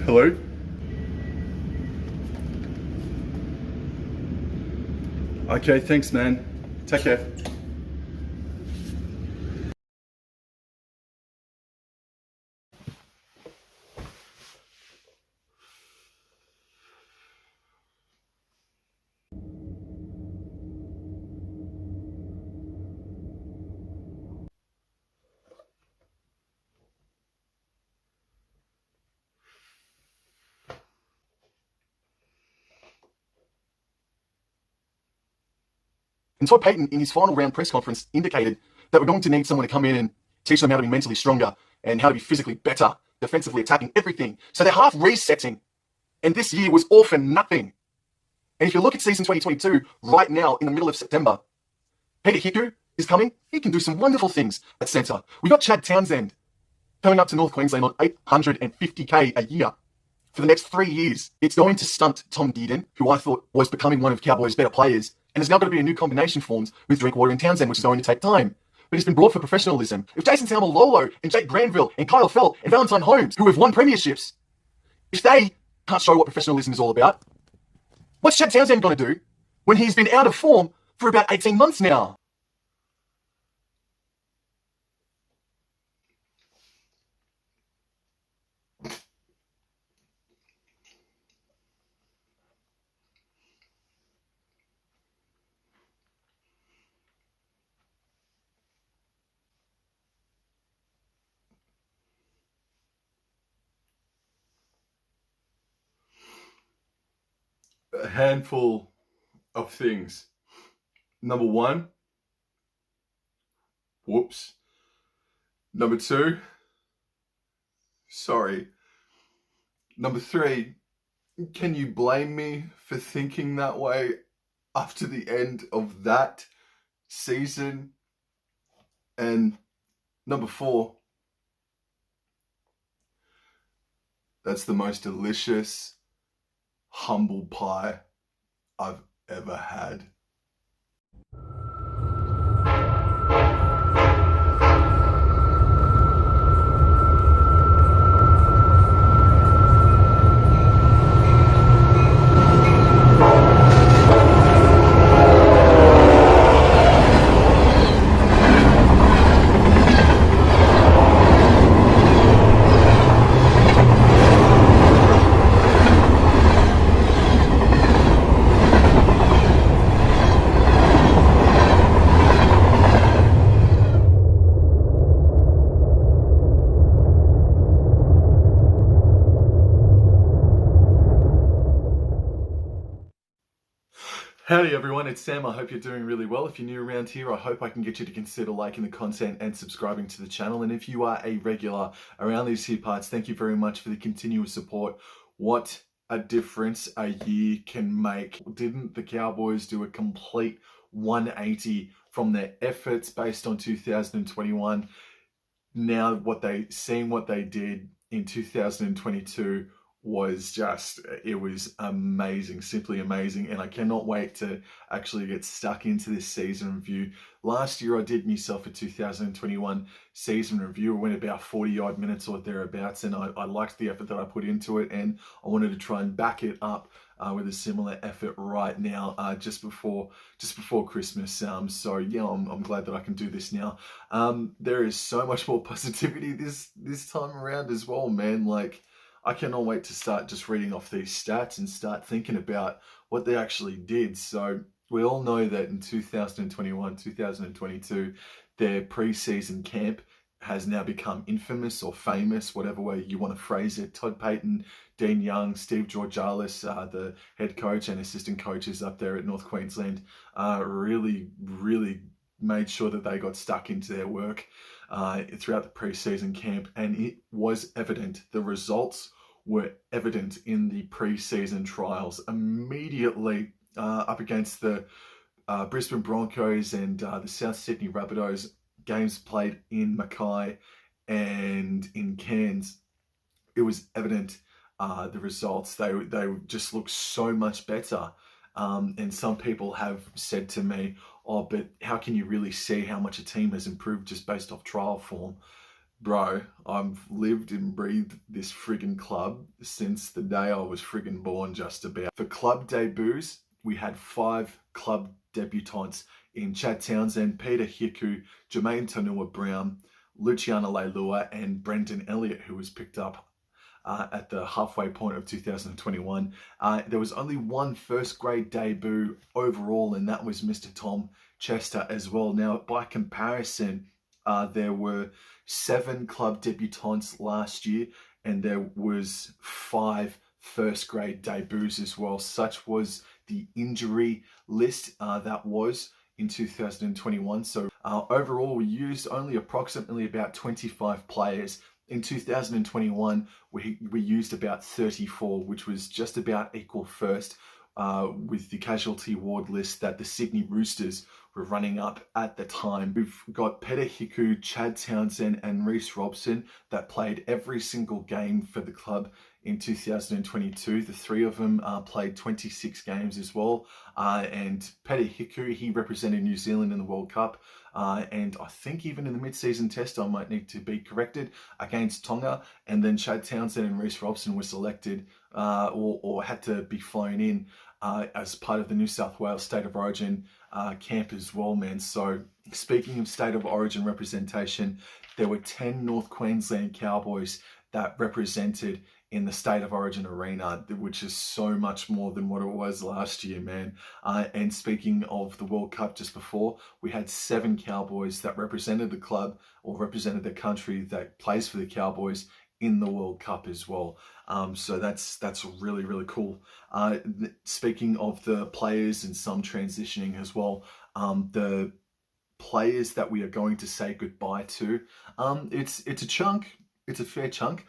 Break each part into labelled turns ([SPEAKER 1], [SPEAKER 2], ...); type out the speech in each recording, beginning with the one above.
[SPEAKER 1] Hello? Okay, thanks, man. Take care.
[SPEAKER 2] And Todd Payton, in his final round press conference, indicated that we're going to need someone to come in and teach them how to be mentally stronger and how to be physically better, defensively attacking everything. So they're half resetting. And this year was all for nothing. And if you look at season 2022, right now in the middle of September, Peter Hiku is coming. He can do some wonderful things at centre. We got Chad Townsend coming up to North Queensland on $850K a year for the next 3 years. It's going to stunt Tom Dearden, who I thought was becoming one of Cowboys' better players, and there's now going to be a new combination formed with Drinkwater and Townsend, which is going to take time. But it's been brought for professionalism. If Jason Taumalolo and Jake Granville and Kyle Felt and Valentine Holmes, who have won premierships, if they can't show what professionalism is all about, what's Chad Townsend going to do when he's been out of form for about 18 months now?
[SPEAKER 1] A handful of things. Number one, whoops. Number two, sorry. Number three, can you blame me for thinking that way after the end of that season? And number four, that's the most delicious humble pie I've ever had. Howdy everyone, it's Sam. I hope you're doing really well. If you're new around here, I hope I can get you to consider liking the content and subscribing to the channel. And if you are a regular around these here parts, thank you very much for the continuous support. What a difference a year can make. Didn't the Cowboys do a complete 180 from their efforts based on 2021? Now what they did in 2022 was just, it was amazing, simply amazing. And I cannot wait to actually get stuck into this season review. Last year I did myself a 2021 season review. It went about 40 odd minutes or thereabouts, and I liked the effort that I put into it, and I wanted to try and back it up with a similar effort right now, just before Christmas. So yeah, I'm glad that I can do this now. There is so much more positivity this time around as well, man. Like, I cannot wait to start just reading off these stats and start thinking about what they actually did. So we all know that in 2021, 2022, their preseason camp has now become infamous or famous, whatever way you want to phrase it. Todd Payton, Dean Young, Steve Georgalis, the head coach and assistant coaches up there at North Queensland, really made sure that they got stuck into their work throughout the preseason camp, and it was evident. The results were evident in the preseason trials. Immediately up against the Brisbane Broncos and the South Sydney Rabbitohs, games played in Mackay and in Cairns, it was evident the results. They just look so much better. And some people have said to me, oh, but how can you really see how much a team has improved just based off trial form? Bro, I've lived and breathed this friggin' club since the day I was friggin' born, just about. For club debuts, we had 5 club debutants in Chad Townsend, Peter Hiku, Jermaine Tanua-Brown, Luciano Leilua, and Brendan Elliott, who was picked up at the halfway point of 2021. There was only one first grade debut overall, and that was Mr. Tom Chester as well. Now, by comparison, there were 7 club debutants last year, and there was 5 first grade debuts as well. Such was the injury list that was in 2021. So overall, we used only approximately about 25 players. In 2021, we used about 34, which was just about equal first with the casualty ward list that the Sydney Roosters were running up at the time. We've got Peter Hiku, Chad Townsend, and Reece Robson that played every single game for the club in 2022. The 3 of them played 26 games as well. And Peter Hiku, he represented New Zealand in the World Cup. And I think even in the mid-season test, I might need to be corrected, against Tonga. And then Chad Townsend and Reece Robson were selected or had to be flown in as part of the New South Wales State of Origin camp as well, man. So speaking of State of Origin representation, there were 10 North Queensland Cowboys that represented in the State of Origin arena, which is so much more than what it was last year, man. And speaking of the World Cup just before, we had 7 Cowboys that represented the club or represented the country that plays for the Cowboys in the World Cup as well. So that's really, really cool. Speaking of the players and some transitioning as well, the players that we are going to say goodbye to, it's a chunk. It's a fair chunk.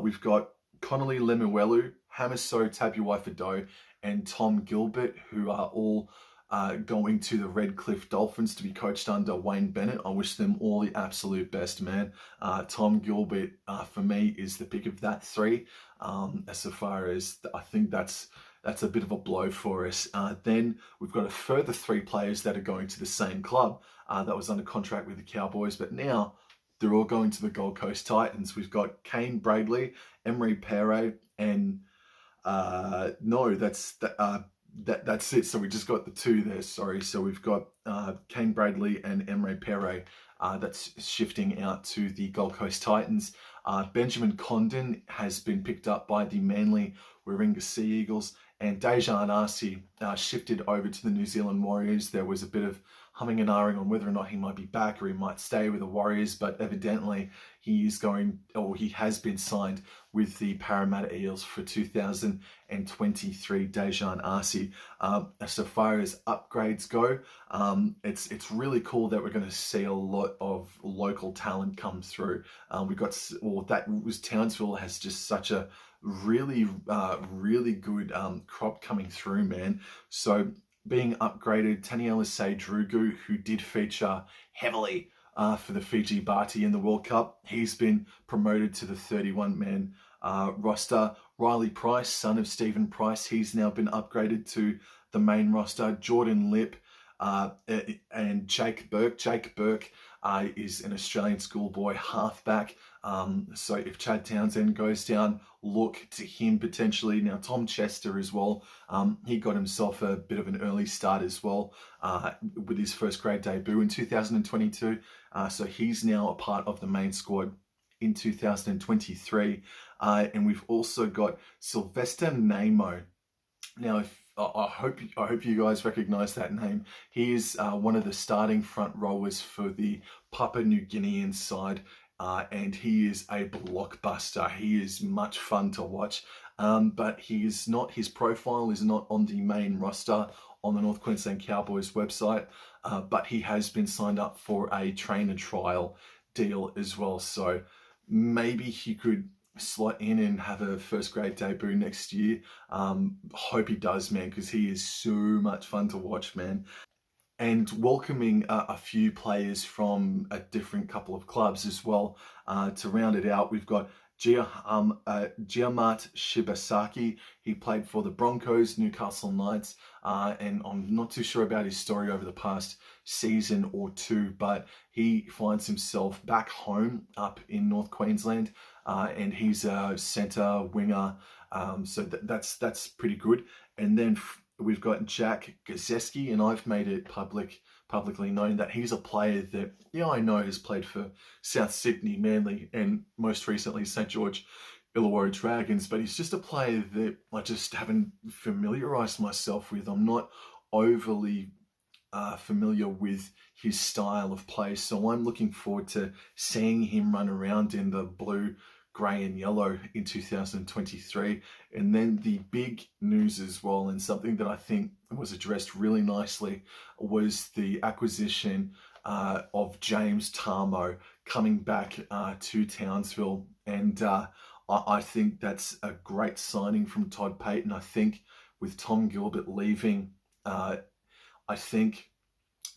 [SPEAKER 1] We've got Connolly Lemuelu, Hamiso Tabuai-Fidow, and Tom Gilbert, who are all going to the Redcliffe Dolphins to be coached under Wayne Bennett. I wish them all the absolute best, man. Tom Gilbert, for me, is the pick of that 3. As far as I think that's a bit of a blow for us. Then we've got a further 3 players that are going to the same club that was under contract with the Cowboys, but now they're all going to the Gold Coast Titans. We've got Kane Bradley, Emery Pere, and that's it. So we just got the 2 there, sorry. So we've got Kane Bradley and Emery Pere that's shifting out to the Gold Coast Titans. Benjamin Condon has been picked up by the Manly Warringah Sea Eagles, and Dejan Arce shifted over to the New Zealand Warriors. There was a bit of humming and ahhing on whether or not he might be back or he might stay with the Warriors, but evidently he has been signed with the Parramatta Eels for 2023. Dejan Arce. So far as upgrades go, it's really cool that we're going to see a lot of local talent come through. Townsville has just such a really good crop coming through, man. So being upgraded, Taniela Drugu, who did feature heavily for the Fiji Bati in the World Cup, he's been promoted to the 31-man roster. Riley Price, son of Stephen Price, he's now been upgraded to the main roster. Jordan Lip and Jake Burke. Jake Burke is an Australian schoolboy halfback. So if Chad Townsend goes down, look to him potentially. Now, Tom Chester as well. He got himself a bit of an early start as well with his first grade debut in 2022. So he's now a part of the main squad in 2023. And we've also got Sylvester Namo. Now, I hope you guys recognize that name. He is one of the starting front rowers for the Papua New Guinean side, and he is a blockbuster. He is much fun to watch, but his profile is not on the main roster on the North Queensland Cowboys website, but he has been signed up for a trainer trial deal as well. So maybe he could slot in and have a first grade debut next year. Hope he does, man, because he is so much fun to watch, man. and welcoming a few players from a different couple of clubs as well. To round it out, we've got Giamat Shibasaki. He played for the Broncos, Newcastle Knights, and I'm not too sure about his story over the past season or two, but he finds himself back home up in North Queensland, and he's a centre winger, so that's pretty good. And then we've got Jack Gazeski, and I've made it publicly known that he's a player that, I know has played for South Sydney, Manly, and most recently St. George Illawarra Dragons, but he's just a player that I just haven't familiarised myself with. I'm not overly familiar with his style of play, so I'm looking forward to seeing him run around in the blue, grey and yellow in 2023. And then the big news as well, and something that I think was addressed really nicely, was the acquisition of James Tarmo coming back to Townsville. And I think that's a great signing from Todd Payten. I think with Tom Gilbert leaving, I think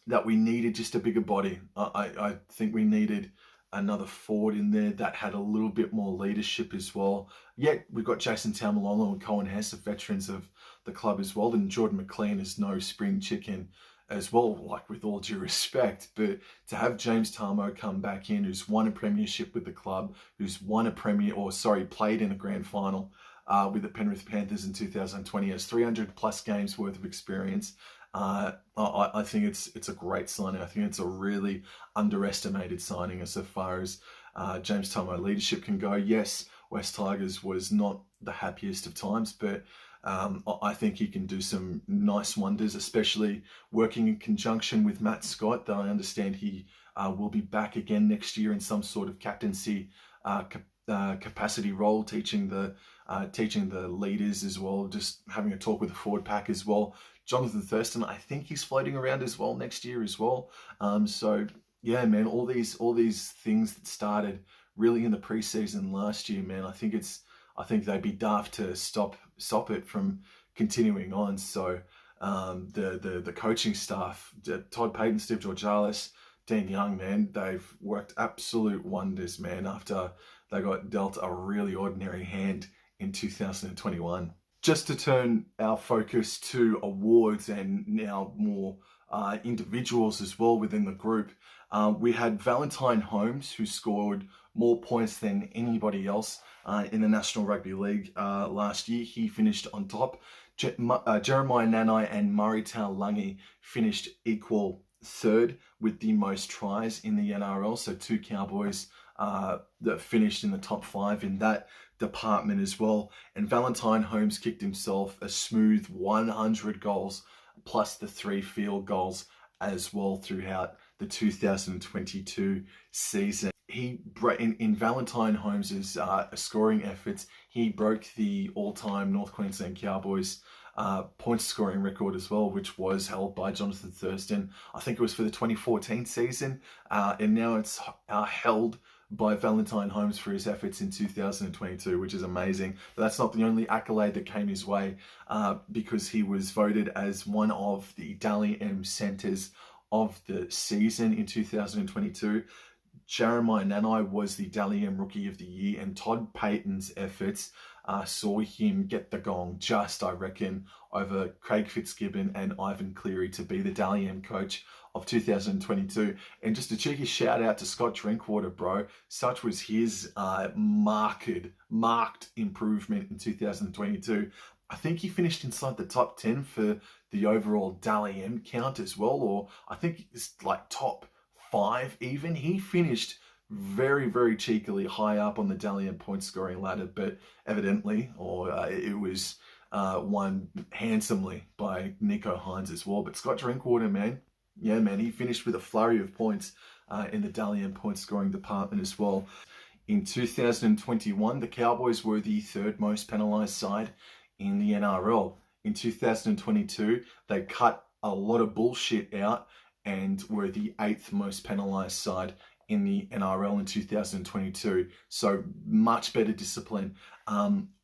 [SPEAKER 1] that we needed just a bigger body. I think we needed another forward in there that had a little bit more leadership as well. Yet we've got Jason Taumalolo and Cohen Hess, veterans of the club as well, and Jordan McLean is no spring chicken as well, like with all due respect. But to have James Tarmo come back in, who's won a premiership with the club, who's played in a grand final with the Penrith Panthers in 2020, has 300 plus games worth of experience. I think it's a great signing. I think it's a really underestimated signing as far as James Tarmo leadership can go. Yes, West Tigers was not the happiest of times, but I think he can do some nice wonders, especially working in conjunction with Matt Scott, that I understand he will be back again next year in some sort of captaincy capacity role, teaching the leaders as well, just having a talk with the forward pack as well. Jonathan Thurston, I think he's floating around as well next year as well. So yeah, man, all these things that started really in the preseason last year, man, I think they'd be daft to stop it from continuing on. So the coaching staff, Todd Payten, Steve Georgalis, Dean Young, man, they've worked absolute wonders, man, after they got dealt a really ordinary hand in 2021. Just to turn our focus to awards and now more individuals as well within the group, we had Valentine Holmes, who scored more points than anybody else in the National Rugby League last year. He finished on top. Jeremiah Nanai and Murray Taulagi finished equal third with the most tries in the NRL. So two Cowboys that finished in the top 5 in that department as well. And Valentine Holmes kicked himself a smooth 100 goals plus the 3 field goals as well throughout the 2022 season. In Valentine Holmes's scoring efforts, he broke the all-time North Queensland Cowboys points scoring record as well, which was held by Jonathan Thurston. I think it was for the 2014 season, and now it's held by Valentine Holmes for his efforts in 2022, which is amazing. But that's not the only accolade that came his way, because he was voted as one of the Dally M centres of the season in 2022. Jeremiah Nanai was the Dally M Rookie of the Year, and Todd Payten's efforts saw him get the gong just, I reckon, over Craig Fitzgibbon and Ivan Cleary to be the Dally M coach of 2022. And just a cheeky shout out to Scott Drinkwater, bro. Such was his marked improvement in 2022. I think he finished inside the top 10 for the overall Dally M count as well, or I think it's like top 5 even. He finished very, very cheekily high up on the Dally M point scoring ladder, but evidently, it was won handsomely by Nico Hines as well. But Scott Drinkwater, man, yeah, man, he finished with a flurry of points in the Dally M point scoring department as well. In 2021, the Cowboys were the 3rd most penalised side in the NRL. In 2022, they cut a lot of bullshit out and were the 8th most penalised side in the NRL in 2022. So much better discipline.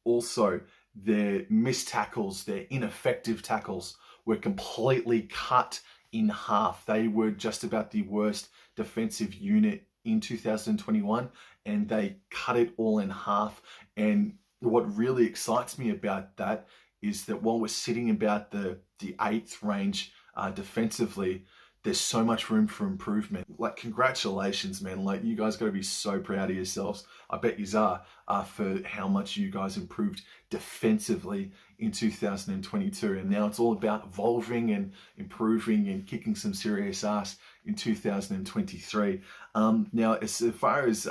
[SPEAKER 1] Also, their missed tackles, their ineffective tackles were completely cut in half. They were just about the worst defensive unit in 2021, and they cut it all in half. And what really excites me about that is that while we're sitting about the eighth range defensively, there's so much room for improvement. Like, congratulations, man. Like, you guys got to be so proud of yourselves. I bet you are, for how much you guys improved defensively in 2022. And now it's all about evolving and improving and kicking some serious ass in 2023. Now, as far as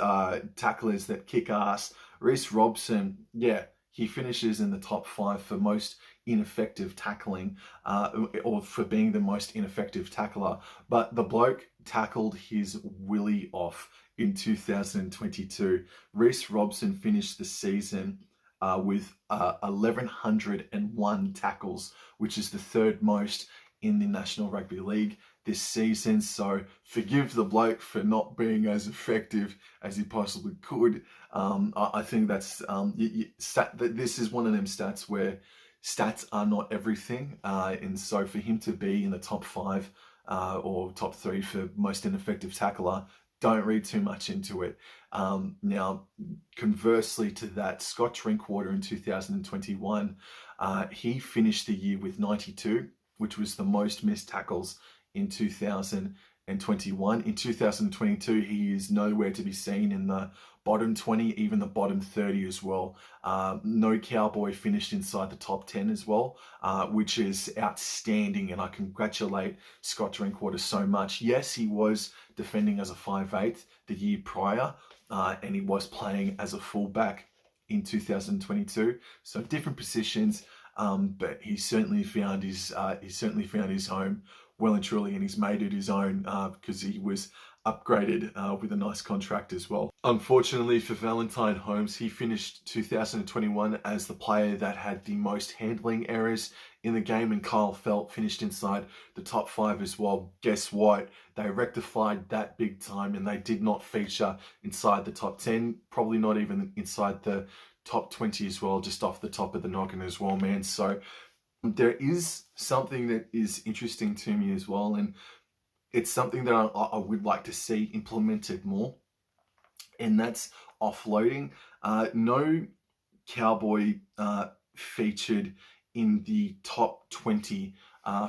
[SPEAKER 1] tacklers that kick ass, Reece Robson, yeah, he finishes in the top 5 for most ineffective tackling, or for being the most ineffective tackler. But the bloke tackled his willy off in 2022. Reece Robson finished the season with 1,101 tackles, which is the third most in the National Rugby League this season. So forgive the bloke for not being as effective as he possibly could. I think that's this is one of them stats where stats are not everything, and so for him to be in the top 5 or top 3 for most ineffective tackler, don't read too much into it. Now, conversely to that, Scott Drinkwater in 2021, he finished the year with 92, which was the most missed tackles in 2021. In 2022, he is nowhere to be seen in the bottom 20, even the bottom 30 as well. No Cowboy finished inside the top 10 as well, which is outstanding, and I congratulate Scott Drinkwater so much. Yes, he was defending as a 5'8" the year prior, and he was playing as a fullback in 2022, so different positions, but he certainly found his home well and truly, and he's made it his own because he was upgraded with a nice contract as well. Unfortunately for Valentine Holmes, he finished 2021 as the player that had the most handling errors in the game, and Kyle Felt finished inside the top 5 as well. Guess what? They rectified that big time, and they did not feature inside the top 10, probably not even inside the top 20 as well, just off the top of the noggin as well, man. So there is something that is interesting to me as well, and it's something that I would like to see implemented more, and that's offloading. No Cowboy featured in the top 20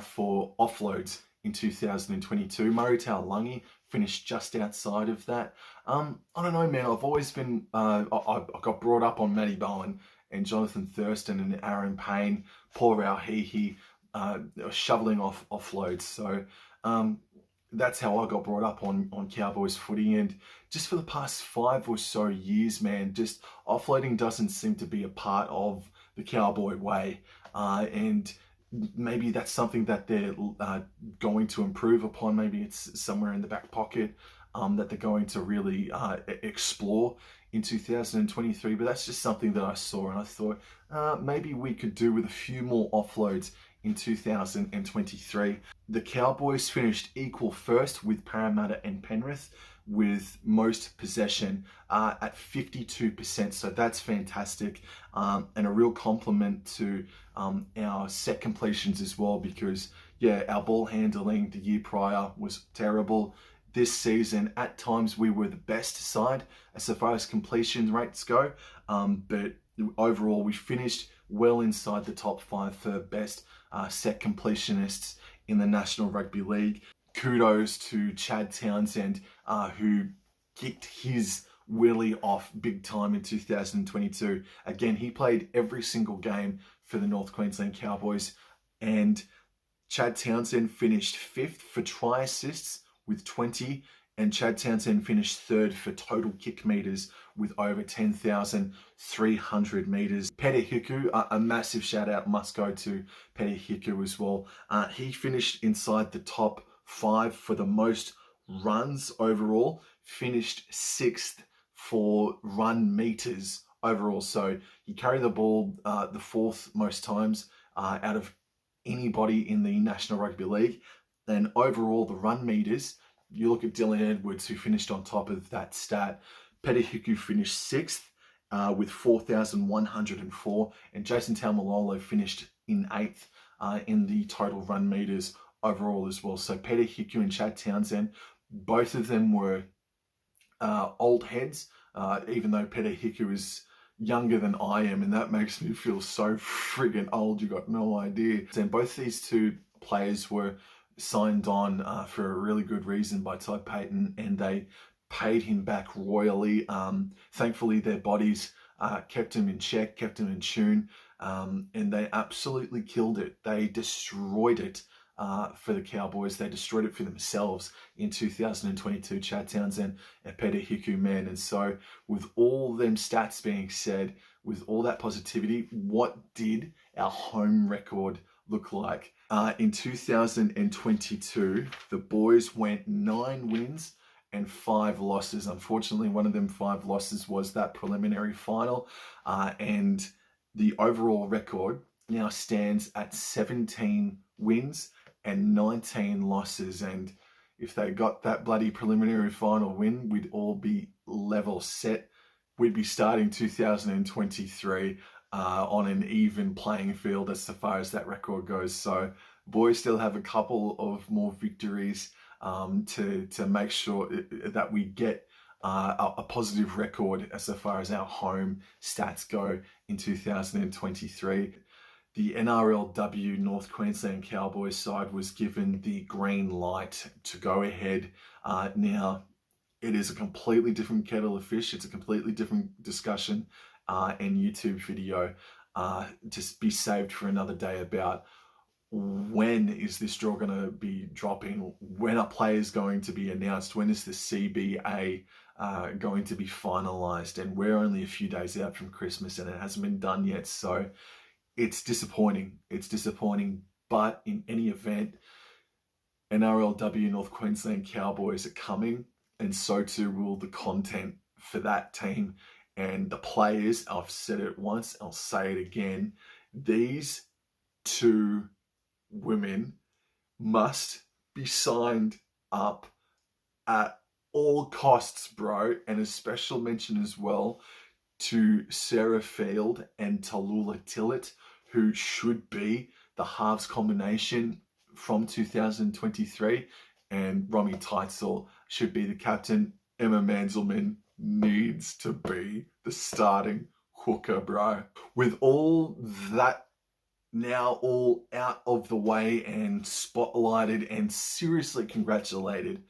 [SPEAKER 1] for offloads in 2022. Murray Taulagi finished just outside of that. I don't know, man. I've always been, I got brought up on Matty Bowen and Jonathan Thurston and Aaron Payne, Paul Rauhihi, shoveling off offloads. So that's how I got brought up on Cowboys footy. And just for the past 5 or so years, man, just offloading doesn't seem to be a part of the Cowboy way. And maybe that's something that they're going to improve upon. Maybe it's somewhere in the back pocket that they're going to really explore in 2023. But that's just something that I saw, and I thought maybe we could do with a few more offloads in 2023. The Cowboys finished equal first with Parramatta and Penrith, with most possession at 52%. So that's fantastic, and a real compliment to our set completions as well, because yeah, our ball handling the year prior was terrible. This season, at times, we were the best side as far as completion rates go, but overall we finished well inside the top 5 for best set completionists in the National Rugby League. Kudos to Chad Townsend, who kicked his willy off big time in 2022. Again, he played every single game for the North Queensland Cowboys, and Chad Townsend finished 5th for try assists with 20, and Chad Townsend finished 3rd for total kick meters with over 10,300 meters. Pete Hiku, a massive shout out must go to Pete Hiku as well. He finished inside the top 5 for the most runs overall, finished 6th for run meters overall. So he carried the ball the 4th most times out of anybody in the National Rugby League. And overall, the run meters, you look at Dylan Edwards, who finished on top of that stat. Pete Hiku finished 6th with 4,104, and Jason Taumalolo finished in 8th in the total run meters overall as well. So Peter Hickey and Chad Townsend, both of them were old heads, even though Peter Hickey is younger than I am, and that makes me feel so friggin' old. You got no idea. And both these two players were signed on for a really good reason by Todd Payton, and they paid him back royally. Thankfully, their bodies kept him in check, kept him in tune, and they absolutely killed it. They destroyed it for the Cowboys. They destroyed it for themselves in 2022, Chad Townsend and Peter Hickey, man. And so with all them stats being said, with all that positivity, what did our home record look like? In 2022, the boys went 9 wins and 5 losses. Unfortunately, one of them 5 losses was that preliminary final. And the overall record now stands at 17 wins and 19 losses. And if they got that bloody preliminary final win, we'd all be level set. We'd be starting 2023 on an even playing field as far as that record goes. So boys still have a couple of more victories to make sure that we get a positive record as far as our home stats go in 2023. The NRLW North Queensland Cowboys side was given the green light to go ahead. Now, it is a completely different kettle of fish. It's a completely different discussion and YouTube video to be saved for another day about when is this draw going to be dropping, when are players going to be announced, when is the CBA going to be finalised, and we're only a few days out from Christmas and it hasn't been done yet. So it's disappointing. It's disappointing, but in any event, NRLW North Queensland Cowboys are coming, and so too will the content for that team and the players. I've said it once, I'll say it again. These two women must be signed up at all costs, bro, and a special mention as well to Sarah Field and Tallulah Tillett, who should be the halves combination from 2023, and Romy Teitzel should be the captain. Emma Manzelman needs to be the starting hooker, bro. With all that now all out of the way and spotlighted and seriously congratulated,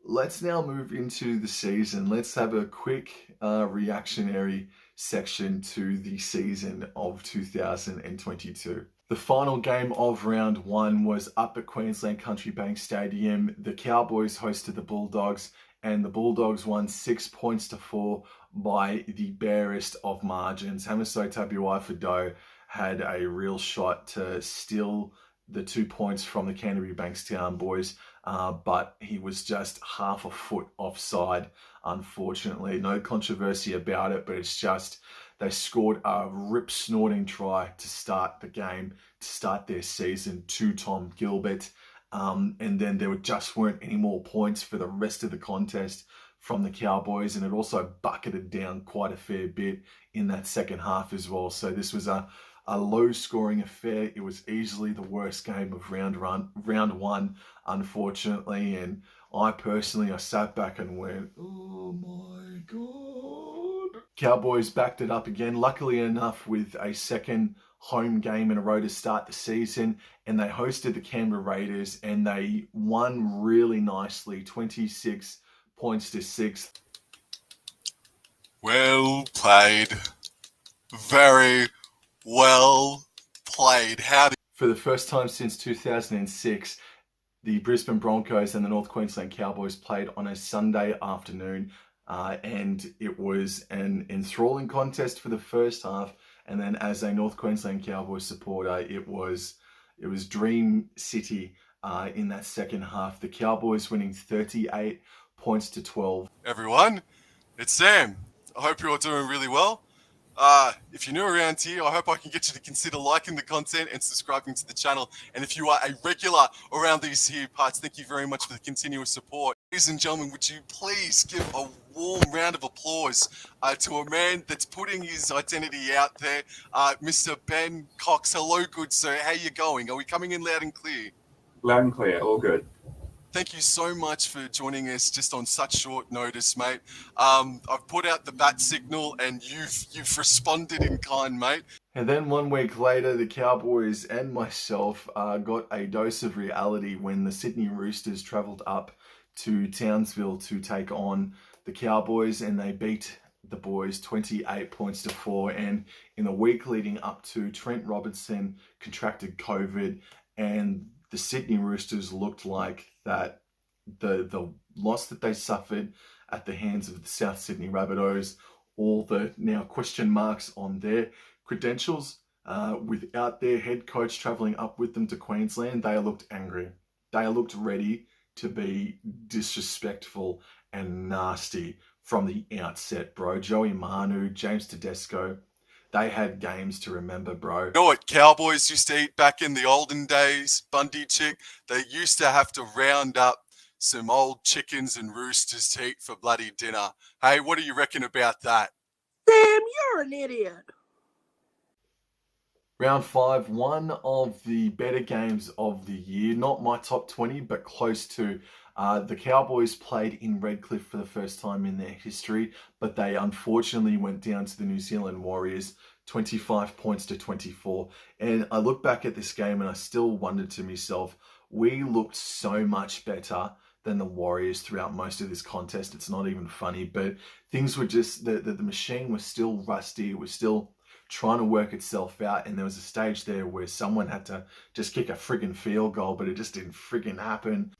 [SPEAKER 1] let's now move into the season. Let's have a quick reactionary section to the season of 2022. The final game of round 1 was up at Queensland Country Bank Stadium. The Cowboys hosted the Bulldogs, and the Bulldogs won 6 points to 4 by the barest of margins. Hamiso Tabuai-Fidow had a real shot to steal the 2 points from the Canterbury Bankstown boys, but he was just half a foot offside, unfortunately. No controversy about it, but it's just they scored a rip-snorting try to start the game, to start their season, to Tom Gilbert, and then there just weren't any more points for the rest of the contest from the Cowboys, and it also bucketed down quite a fair bit in that second half as well. So this was a low-scoring affair. It was easily the worst game of round 1, unfortunately. And I sat back and went, oh my God. Cowboys backed it up again, luckily enough, with a second home game in a row to start the season. And they hosted the Canberra Raiders, and they won really nicely, 26 points to 6.
[SPEAKER 3] Well played. Very well played.
[SPEAKER 1] For the first time since 2006, the Brisbane Broncos and the North Queensland Cowboys played on a Sunday afternoon, and it was an enthralling contest for the first half. And then, as a North Queensland Cowboys supporter, it was Dream City in that second half. The Cowboys winning 38 points to 12.
[SPEAKER 3] Everyone, it's Sam. I hope you're all doing really well. If you're new around here, I hope I can get you to consider liking the content and subscribing to the channel. And if you are a regular around these here parts, thank you very much for the continuous support. Ladies and gentlemen, would you please give a warm round of applause to a man that's putting his identity out there, Mr. Ben Cox. Hello, good sir. How you going? Are we coming in loud and clear?
[SPEAKER 4] Loud and clear, all good.
[SPEAKER 3] Thank you so much for joining us just on such short notice, mate. I've put out the bat signal and you've responded in kind, mate.
[SPEAKER 1] And then 1 week later, the Cowboys and myself got a dose of reality when the Sydney Roosters travelled up to Townsville to take on the Cowboys, and they beat the boys 28 points to 4. And in the week leading up to, Trent Robinson contracted COVID, and the Sydney Roosters looked like that the loss that they suffered at the hands of the South Sydney Rabbitohs, all the now question marks on their credentials, without their head coach travelling up with them to Queensland, they looked angry. They looked ready to be disrespectful and nasty from the outset, bro. Joey Manu, James Tedesco, they had games to remember, bro.
[SPEAKER 3] You know what Cowboys used to eat back in the olden days, Bundy chick? They used to have to round up some old chickens and roosters to eat for bloody dinner. Hey, what do you reckon about that?
[SPEAKER 5] Sam, you're an idiot.
[SPEAKER 1] Round 5, one of the better games of the year. Not my top 20, but close to. The Cowboys played in Redcliffe for the first time in their history, but they unfortunately went down to the New Zealand Warriors 25 points to 24. And I look back at this game and I still wondered to myself, we looked so much better than the Warriors throughout most of this contest. It's not even funny, but things were just, the machine was still rusty. It was still trying to work itself out, and there was a stage there where someone had to just kick a friggin' field goal, but it just didn't friggin' happen.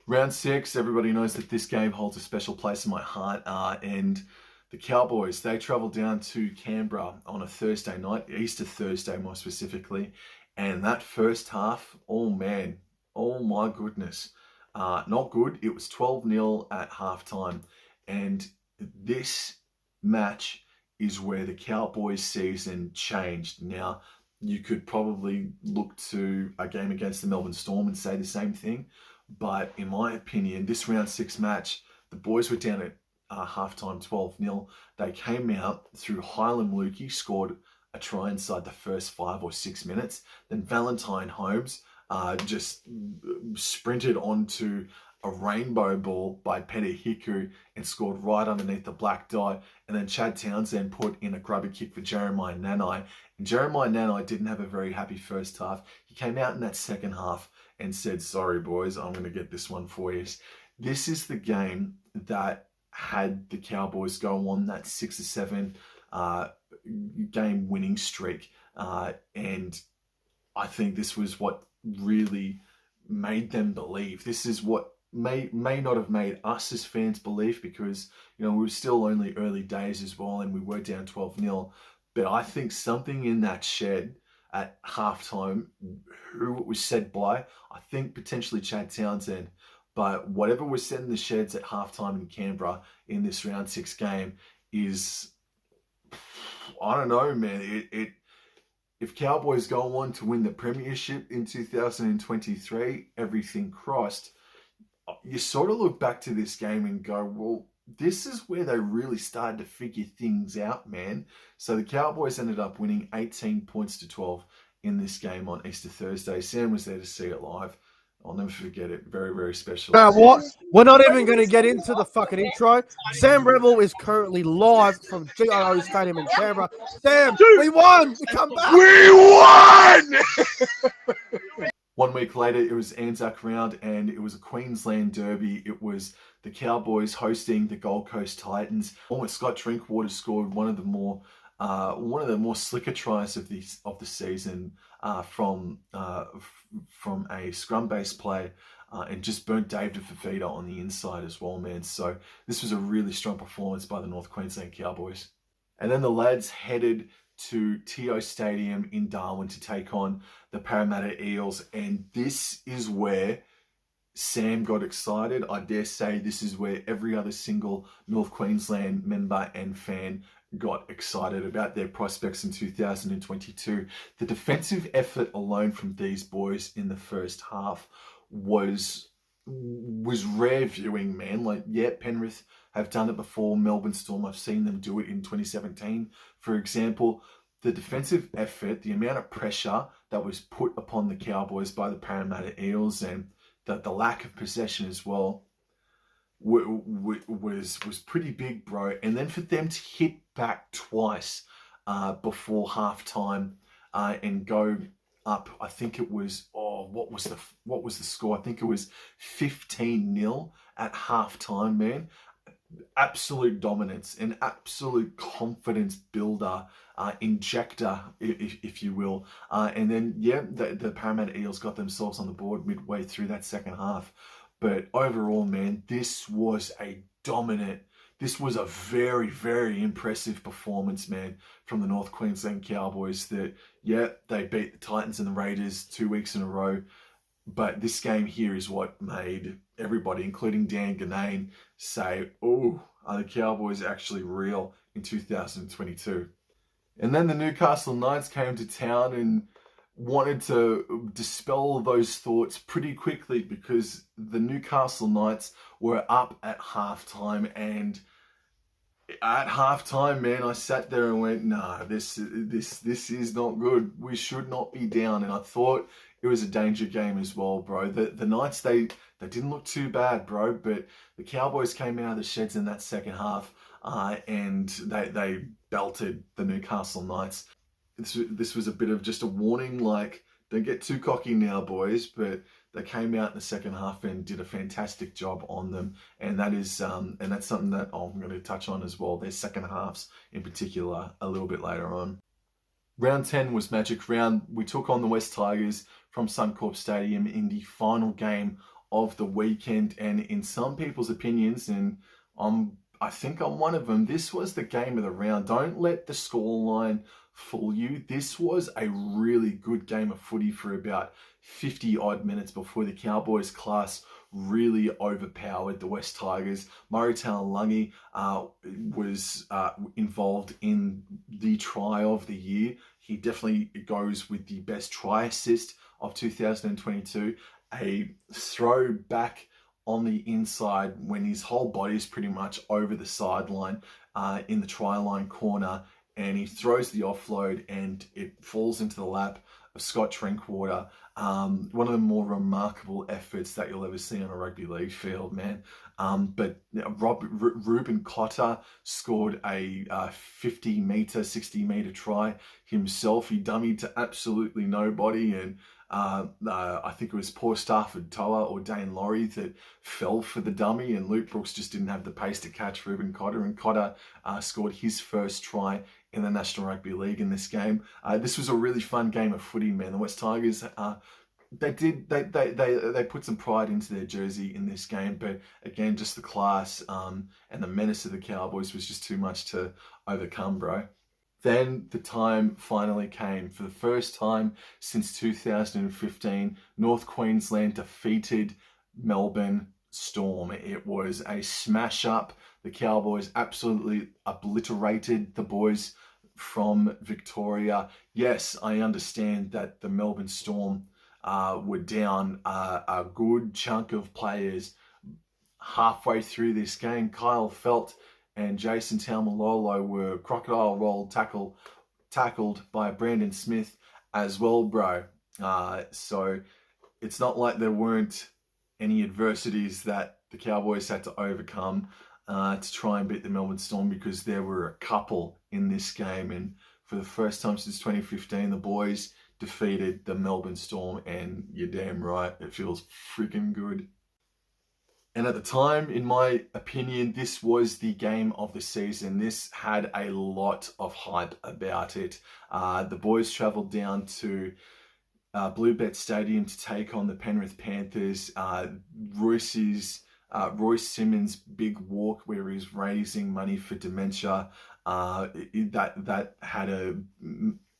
[SPEAKER 1] Round 6, everybody knows that this game holds a special place in my heart, and the Cowboys, they travelled down to Canberra on a Thursday night, Easter Thursday more specifically, and that first half, oh man, oh my goodness, not good. It was 12-0 at halftime, and this match is where the Cowboys season changed. Now, you could probably look to a game against the Melbourne Storm and say the same thing, but in my opinion, this round 6 match, the boys were down at halftime 12-0. They came out through Hylam Lukey, scored a try inside the first 5 or 6 minutes. Then Valentine Holmes just sprinted onto a rainbow ball by Petty Hiku and scored right underneath the black dot. And then Chad Townsend put in a grubber kick for Jeremiah Nanai. And Jeremiah Nanai didn't have a very happy first half. He came out in that second half and said, sorry boys, I'm going to get this one for you. This is the game that had the Cowboys go on that 6 or 7 game winning streak. And I think this was what really made them believe. This is what may not have made us as fans believe, because we were still only early days as well, and we were down 12-0. But I think something in that shed at halftime, who it was said by, I think potentially Chad Townsend, but whatever was said in the sheds at halftime in Canberra in this round 6 game is, I don't know, man. If Cowboys go on to win the premiership in 2023, everything crossed, you sort of look back to this game and go, well, this is where they really started to figure things out, man. So the Cowboys ended up winning 18 points to 12 in this game on Easter Thursday. Sam was there to see it live. I'll never forget it. Very, very special.
[SPEAKER 5] What? We're not even going to get into the fucking intro. Sam Rebel is currently live from GIO Stadium in Canberra. Sam, we won! We come back!
[SPEAKER 2] We won!
[SPEAKER 1] 1 week later, it was Anzac round, and it was a Queensland derby. It was the Cowboys hosting the Gold Coast Titans. Almost Scott Drinkwater scored one of the more slicker tries of the season from a scrum-based play, and just burnt David Fafita on the inside as well, man. So this was a really strong performance by the North Queensland Cowboys. And then the lads headed to TO Stadium in Darwin to take on the Parramatta Eels, and this is where Sam got excited. I dare say this is where every other single North Queensland member and fan got excited about their prospects in 2022. The defensive effort alone from these boys in the first half was rare viewing, man. Like, yeah, Penrith have done it before. Melbourne Storm, I've seen them do it in 2017, for example. the defensive effort, the amount of pressure that was put upon the Cowboys by the Parramatta Eels, and the lack of possession as well, was pretty big, bro. And then for them to hit back twice before halftime and go up, I think it was, what was the score? I think it was 15-0 at halftime, man. Absolute dominance, an absolute confidence builder, injector, if you will. And then, yeah, the Parramatta Eels got themselves on the board midway through that second half. But overall, man, this was a very, very impressive performance, man, from the North Queensland Cowboys. That, yeah, they beat the Titans and the Raiders 2 weeks in a row. But this game here is what made everybody, including Dan Ganane, say, oh, are the Cowboys actually real in 2022? And then the Newcastle Knights came to town and wanted to dispel those thoughts pretty quickly, because the Newcastle Knights were up at halftime. And at halftime, man, I sat there and went, nah, this is not good. We should not be down. And I thought it was a danger game as well, bro. The Knights, they didn't look too bad, bro, but the Cowboys came out of the sheds in that second half, and they belted the Newcastle Knights. This was a bit of just a warning, like, don't get too cocky now, boys, but they came out in the second half and did a fantastic job on them. And that is, and that's something that I'm going to touch on as well, their second halves in particular, a little bit later on. Round 10 was Magic Round. We took on the West Tigers from Suncorp Stadium in the final game of the weekend. And in some people's opinions, and I think I'm one of them, this was the game of the round. Don't let the scoreline fool you. This was a really good game of footy for about 50 odd minutes before the Cowboys class really overpowered the West Tigers. Murray Taulagi was involved in the try of the year. He definitely goes with the best try assist of 2022. A throw back on the inside when his whole body is pretty much over the sideline in the try line corner, and he throws the offload and it falls into the lap of Scott Drinkwater. One of the more remarkable efforts that you'll ever see on a rugby league field, man. But Ruben Cotter scored a 50-meter, 60-meter try himself. He dummied to absolutely nobody, and I think it was poor Stafford Toa or Dane Laurie that fell for the dummy, and Luke Brooks just didn't have the pace to catch Ruben Cotter, and Cotter scored his first try in the National Rugby League in this game. This was a really fun game of footy, man. The West Tigers, they put some pride into their jersey in this game, but again, just the class and the menace of the Cowboys was just too much to overcome, bro. Then the time finally came. For the first time since 2015, North Queensland defeated Melbourne Storm. It was a smash up. The Cowboys absolutely obliterated the boys from Victoria. Yes, I understand that the Melbourne Storm were down a good chunk of players halfway through this game. Kyle Felt and Jason Taumalolo were crocodile roll tackled by Brandon Smith as well, bro. So it's not like there weren't any adversities that the Cowboys had to overcome to try and beat the Melbourne Storm, because there were a couple in this game. And for the first time since 2015, the boys defeated the Melbourne Storm, and you're damn right, it feels freaking good. And at the time, in my opinion, this was the game of the season. This had a lot of hype about it. The boys travelled down to Bluebet Stadium to take on the Penrith Panthers. Royce Simmons' big walk where he's raising money for dementia, that had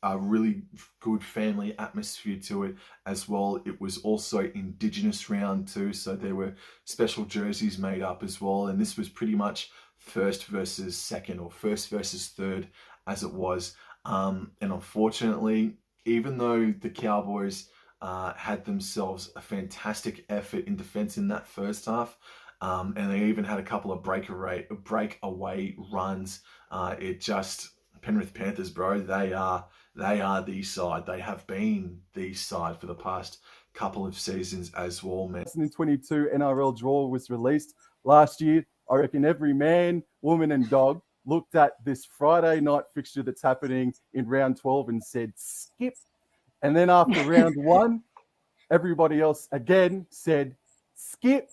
[SPEAKER 1] a really good family atmosphere to it as well. It was also Indigenous round too, so there were special jerseys made up as well. And this was pretty much first versus second, or first versus third as it was. And unfortunately, even though the Cowboys had themselves a fantastic effort in defense in that first half, and they even had a couple of breakaway runs, it just Penrith Panthers, bro, they are the side. They have been the side for the past couple of seasons as well, man.
[SPEAKER 4] 2022 NRL draw was released last year. I reckon every man, woman, and dog looked at this Friday night fixture that's happening in round 12 and said, skip. And then after round 1, everybody else again said, skip.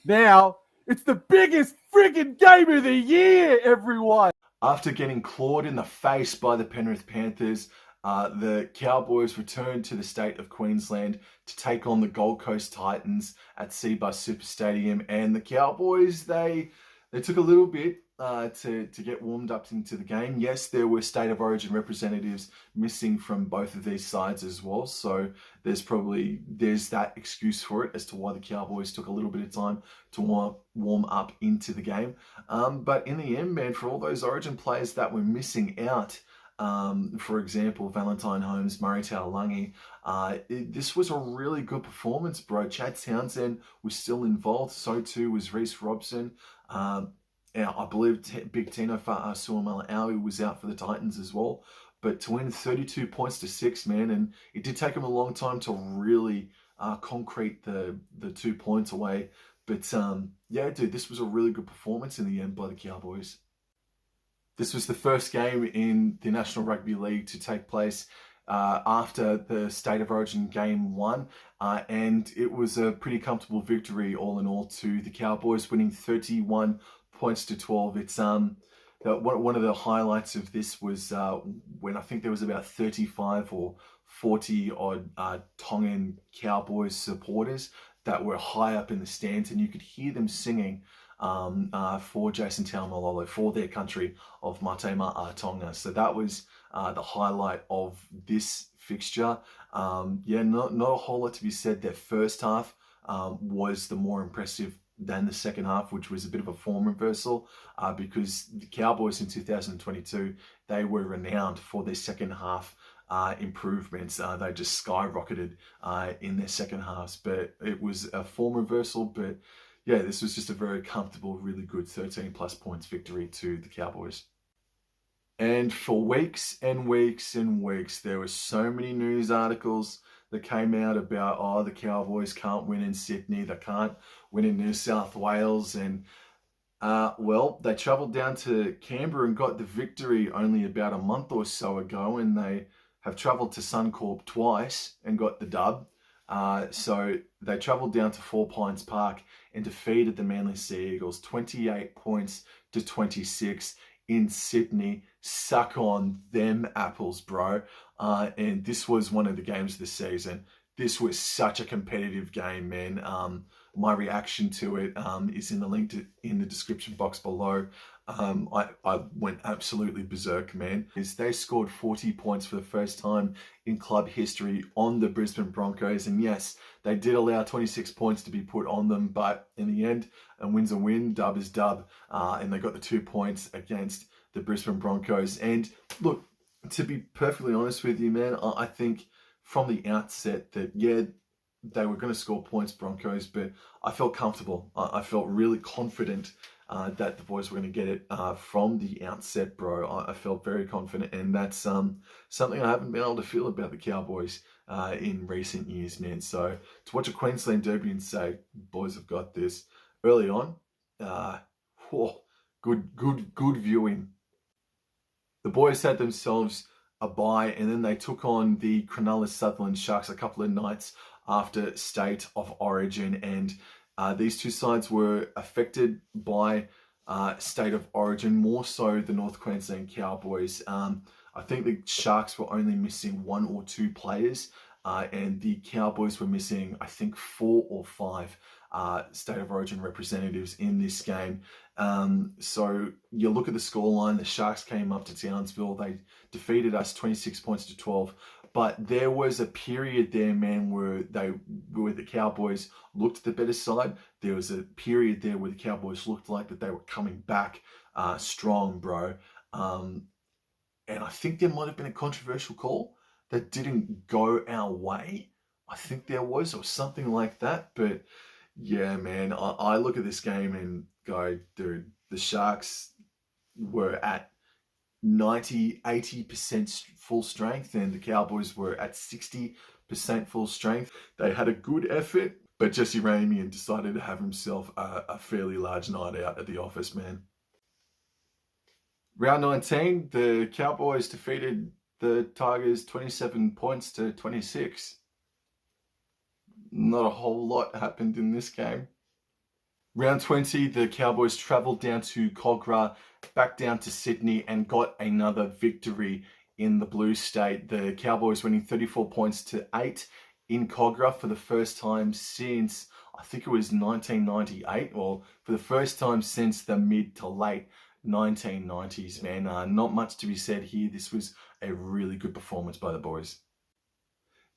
[SPEAKER 4] Now, it's the biggest friggin' game of the year, everyone.
[SPEAKER 1] After getting clawed in the face by the Penrith Panthers, the Cowboys returned to the state of Queensland to take on the Gold Coast Titans at Cbus Super Stadium. And the Cowboys, they took a little bit to get warmed up into the game. Yes, there were State of Origin representatives missing from both of these sides as well. So there's that excuse for it as to why the Cowboys took a little bit of time to warm up into the game. But in the end, man, for all those Origin players that were missing out, for example, Valentine Holmes, Murray Taulagi, this was a really good performance, bro. Chad Townsend was still involved. So too was Reece Robson. I believe Big Tino Fa'asuamaleaui was out for the Titans as well. But to win 32 points to 6, man, and it did take him a long time to really concrete the 2 points away. But yeah, dude, this was a really good performance in the end by the Cowboys. This was the first game in the National Rugby League to take place after the State of Origin Game 1. And it was a pretty comfortable victory all in all to the Cowboys, winning 31 points to 12. It's one of the highlights of this was when I think there was about 35 or 40 odd Tongan Cowboys supporters that were high up in the stands, and you could hear them singing for Jason Taumalolo, for their country of Mate Ma'a Tonga. So that was the highlight of this fixture. Yeah, not a whole lot to be said. Their first half was the more impressive than the second half, which was a bit of a form reversal because the Cowboys in 2022, they were renowned for their second half improvements. They just skyrocketed in their second halves, but it was a form reversal. But yeah, this was just a very comfortable, really good 13 plus points victory to the Cowboys. And for weeks and weeks and weeks, there were so many news articles that came out about, oh, the Cowboys can't win in Sydney, they can't win in New South Wales. And well, they travelled down to Canberra and got the victory only about a month or so ago, and they have travelled to Suncorp twice and got the dub. So they travelled down to Four Pines Park and defeated the Manly Sea Eagles 28 points to 26 in Sydney. Suck on them apples, bro. And this was one of the games of the season. This was such a competitive game, man. My reaction to it is in the link in the description box below. I went absolutely berserk, man. They scored 40 points for the first time in club history on the Brisbane Broncos. And yes, they did allow 26 points to be put on them, but in the end, a win's a win, dub is dub. And they got the 2 points against the Brisbane Broncos. And look, to be perfectly honest with you, man, I think from the outset that, yeah, they were going to score points, Broncos, but I felt comfortable. I felt really confident that the boys were going to get it from the outset, bro. I felt very confident, and that's something I haven't been able to feel about the Cowboys in recent years, man. So to watch a Queensland derby and say, boys have got this early on, good viewing. The boys had themselves a bye, and then they took on the Cronulla Sutherland Sharks a couple of nights after State of Origin, and these two sides were affected by State of Origin, more so the North Queensland Cowboys. I think the Sharks were only missing 1 or 2 players, and the Cowboys were missing, I think, 4 or 5 State of Origin representatives in this game. So you look at the scoreline, the Sharks came up to Townsville, they defeated us 26 points to 12. But there was a period there, man, where the Cowboys looked the better side. There was a period there where the Cowboys looked like that they were coming back strong, bro. And I think there might have been a controversial call that didn't go our way. I think there was, or something like that. But yeah, man, I look at this game and go, dude, the Sharks were at 80% full strength, and the Cowboys were at 60% full strength. They had a good effort, but Jesse Ramian decided to have himself a fairly large night out at the office, man. Round 19, the Cowboys defeated the Tigers 27 points to 26. Not a whole lot happened in this game. Round 20, the Cowboys travelled down to Cogra, back down to Sydney, and got another victory in the Blue State. The Cowboys winning 34 points to 8 in Cogra for the first time since, I think it was 1998, or for the first time since the mid to late 1990s, man. Not much to be said here. This was a really good performance by the boys.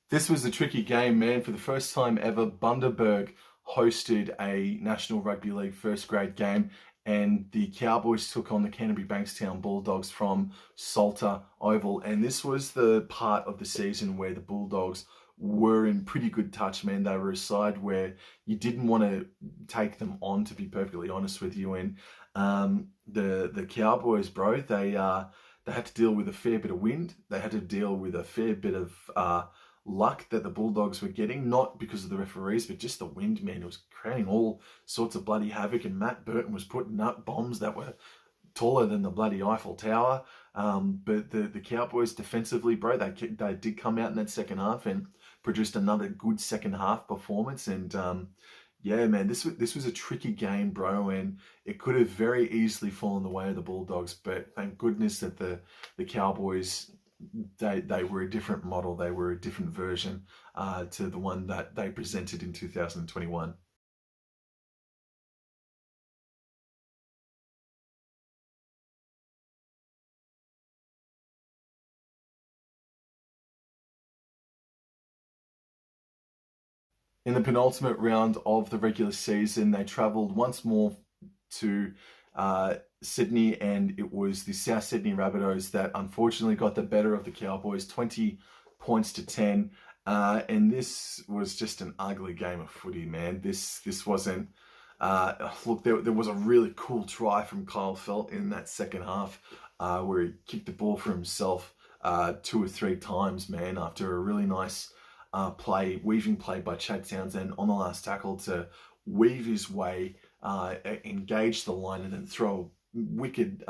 [SPEAKER 1] This was a tricky game, man. For the first time ever, Bundaberg hosted a National Rugby League first grade game, and the Cowboys took on the Canterbury Bankstown Bulldogs from Salter Oval. And this was the part of the season where the Bulldogs were in pretty good touch, man. They were a side where you didn't want to take them on, to be perfectly honest with you. And the Cowboys, bro, they had to deal with a fair bit of wind. They had to deal with a fair bit of luck that the Bulldogs were getting, not because of the referees, but just the wind, man. It was creating all sorts of bloody havoc, and Matt Burton was putting up bombs that were taller than the bloody Eiffel Tower. But the Cowboys defensively, bro, they did come out in that second half and produced another good second half performance. And yeah, man, this was a tricky game, bro, and it could have very easily fallen the way of the Bulldogs. But thank goodness that the Cowboys, they were a different model. They were a different version to the one that they presented in 2021. In the penultimate round of the regular season, they travelled once more to Sydney, and it was the South Sydney Rabbitohs that unfortunately got the better of the Cowboys, 20 points to 10. And this was just an ugly game of footy, man. This wasn't... look, there was a really cool try from Kyle Felt in that second half where he kicked the ball for himself 2 or 3 times, man, after a really nice weaving play by Chad Townsend on the last tackle to weave his way, engage the line, and then throw a wicked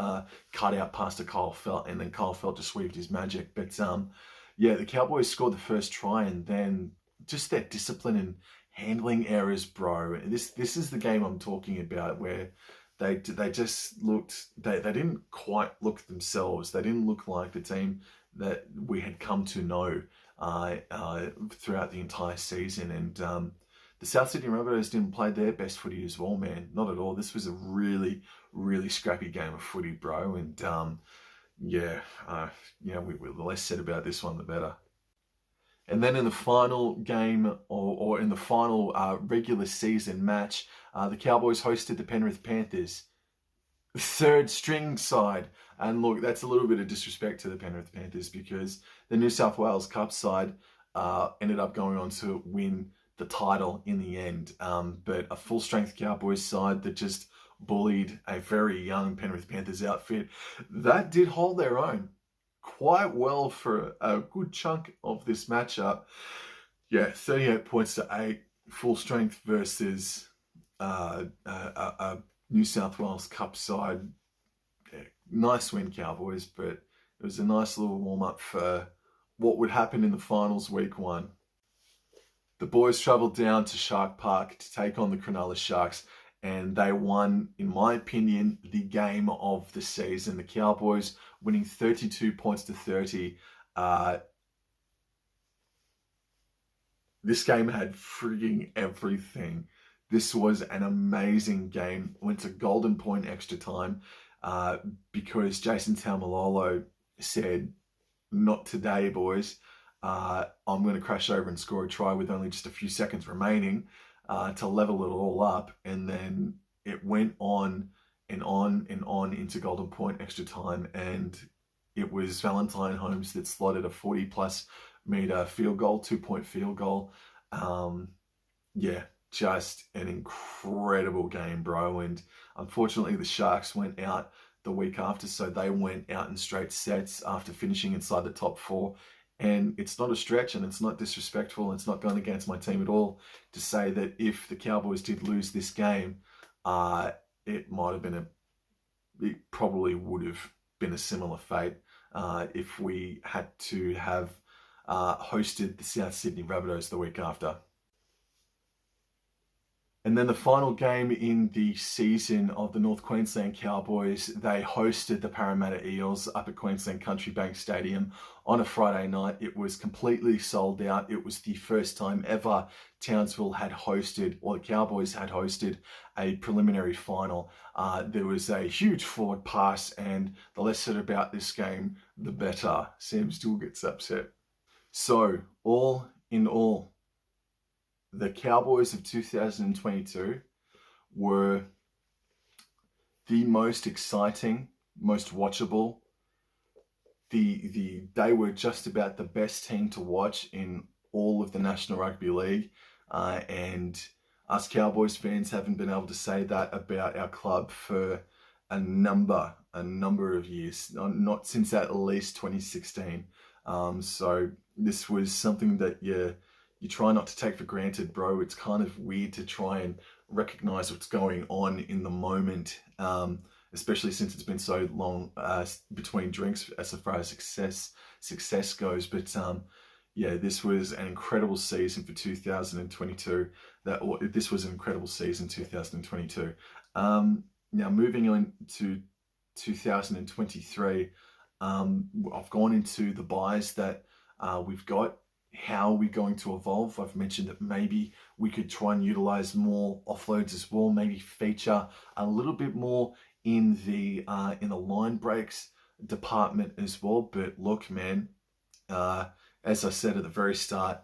[SPEAKER 1] cut out past to Kyle Felt, and then Kyle Felt just weaved his magic. But yeah, the Cowboys scored the first try, and then just their discipline and handling errors, bro. This is the game I'm talking about, where they just looked, they didn't quite look themselves. They didn't look like the team that we had come to know throughout the entire season. And the South Sydney Rabbitohs didn't play their best footy as well, man. Not at all. This was a really, really scrappy game of footy, bro. And yeah, the less said about this one, the better. And then in the final game, or in the final regular season match, the Cowboys hosted the Penrith Panthers, third string side. And look, that's a little bit of disrespect to the Penrith Panthers, because the New South Wales Cup side ended up going on to win the title in the end. But a full-strength Cowboys side that just bullied a very young Penrith Panthers outfit, that did hold their own quite well for a good chunk of this matchup. Yeah, 38 points to 8, full strength versus a New South Wales Cup side. Yeah, nice win, Cowboys, but it was a nice little warm-up for what would happen in the finals week 1. The boys travelled down to Shark Park to take on the Cronulla Sharks, and they won, in my opinion, the game of the season. The Cowboys winning 32 points to 30. This game had frigging everything. This was an amazing game. Went to golden point extra time because Jason Taumalolo said, "Not today, boys. I'm going to crash over and score a try with only just a few seconds remaining to level it all up." And then it went on and on and on into golden point extra time, and it was Valentine Holmes that slotted a 40-plus meter field goal, 2-point field goal. Yeah, just an incredible game, bro. And unfortunately, the Sharks went out the week after, so they went out in straight sets after finishing inside the top 4. And it's not a stretch, and it's not disrespectful, and it's not going against my team at all to say that if the Cowboys did lose this game, it probably would have been a similar fate if we had to have hosted the South Sydney Rabbitohs the week after. And then the final game in the season of the North Queensland Cowboys, they hosted the Parramatta Eels up at Queensland Country Bank Stadium on a Friday night. It was completely sold out. It was the first time ever Townsville had hosted, or the Cowboys had hosted, a preliminary final. There was a huge forward pass, and the less said about this game, the better. Sam still gets upset. So, all in all, the Cowboys of 2022 were the most exciting, most watchable. They were just about the best team to watch in all of the National Rugby League. And us Cowboys fans haven't been able to say that about our club for a number of years, not since at least 2016. So this was something that you try not to take for granted, bro. It's kind of weird to try and recognize what's going on in the moment, especially since it's been so long between drinks as far as success goes. But yeah, this was an incredible season for 2022. This was an incredible season 2022. Now moving on to 2023, I've gone into the buys that we've got. How are we going to evolve? I've mentioned that maybe we could try and utilize more offloads as well, maybe feature a little bit more in the line breaks department as well. But look, man, as I said at the very start,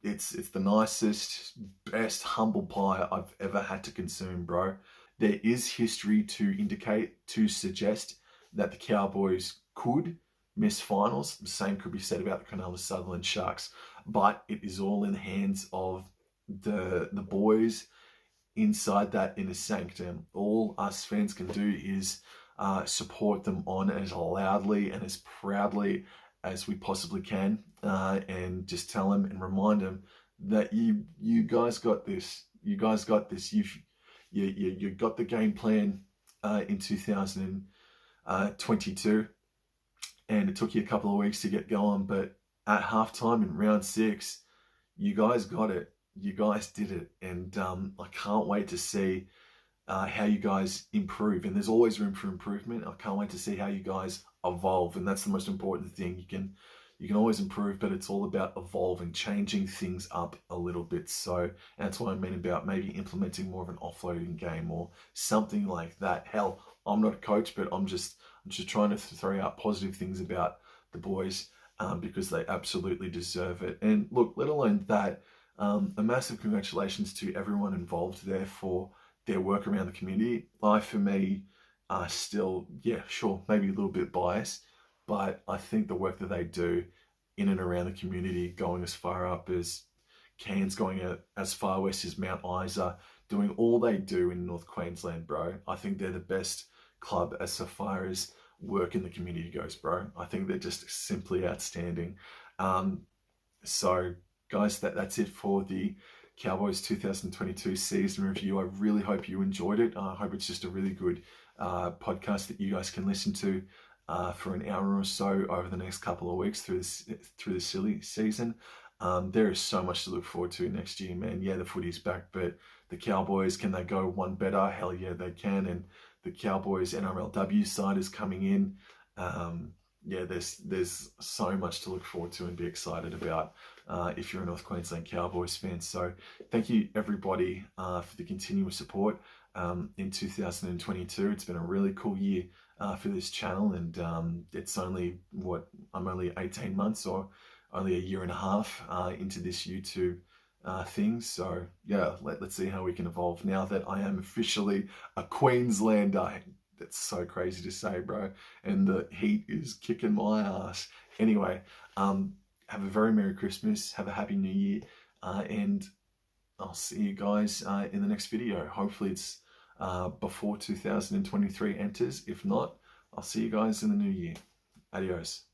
[SPEAKER 1] it's the nicest, best humble pie I've ever had to consume, bro. There is history to suggest that the Cowboys could miss finals. The same could be said about the Cronulla Sutherland Sharks, but it is all in the hands of the boys inside that inner sanctum. All us fans can do is support them on as loudly and as proudly as we possibly can, and just tell them and remind them that you guys got this. You guys got this. You got the game plan in 2022. And it took you a couple of weeks to get going, but at halftime in round 6, you guys got it. You guys did it. And I can't wait to see how you guys improve. And there's always room for improvement. I can't wait to see how you guys evolve. And that's the most important thing. You can always improve, but it's all about evolving, changing things up a little bit. So that's what I mean about maybe implementing more of an offloading game or something like that. Hell, I'm not a coach, but I'm just trying to throw out positive things about the boys because they absolutely deserve it. And look, let alone that, a massive congratulations to everyone involved there for their work around the community. For me, still, yeah, sure, maybe a little bit biased, but I think the work that they do in and around the community, going as far up as Cairns, going as far west as Mount Isa, doing all they do in North Queensland, bro. I think they're the best club as far as work in the community goes, bro. I think they're just simply outstanding. So guys, that's it for the Cowboys 2022 season review. I really hope you enjoyed it. I hope it's just a really good podcast that you guys can listen to for an hour or so over the next couple of weeks through the silly season. There is so much to look forward to next year, man. Yeah, the footy's back, but the Cowboys, can they go one better? Hell yeah, they can. And the Cowboys NRLW side is coming in. Yeah, there's so much to look forward to and be excited about if you're a North Queensland Cowboys fan. So thank you everybody for the continuous support in 2022. It's been a really cool year for this channel, and it's only I'm only 18 months or only a year and a half into this YouTube thing. So yeah, let's see how we can evolve now that I am officially a Queenslander. That's so crazy to say, bro. And the heat is kicking my ass. Anyway, have a very Merry Christmas. Have a Happy New Year. And I'll see you guys in the next video. Hopefully it's before 2023 enters. If not, I'll see you guys in the new year. Adios.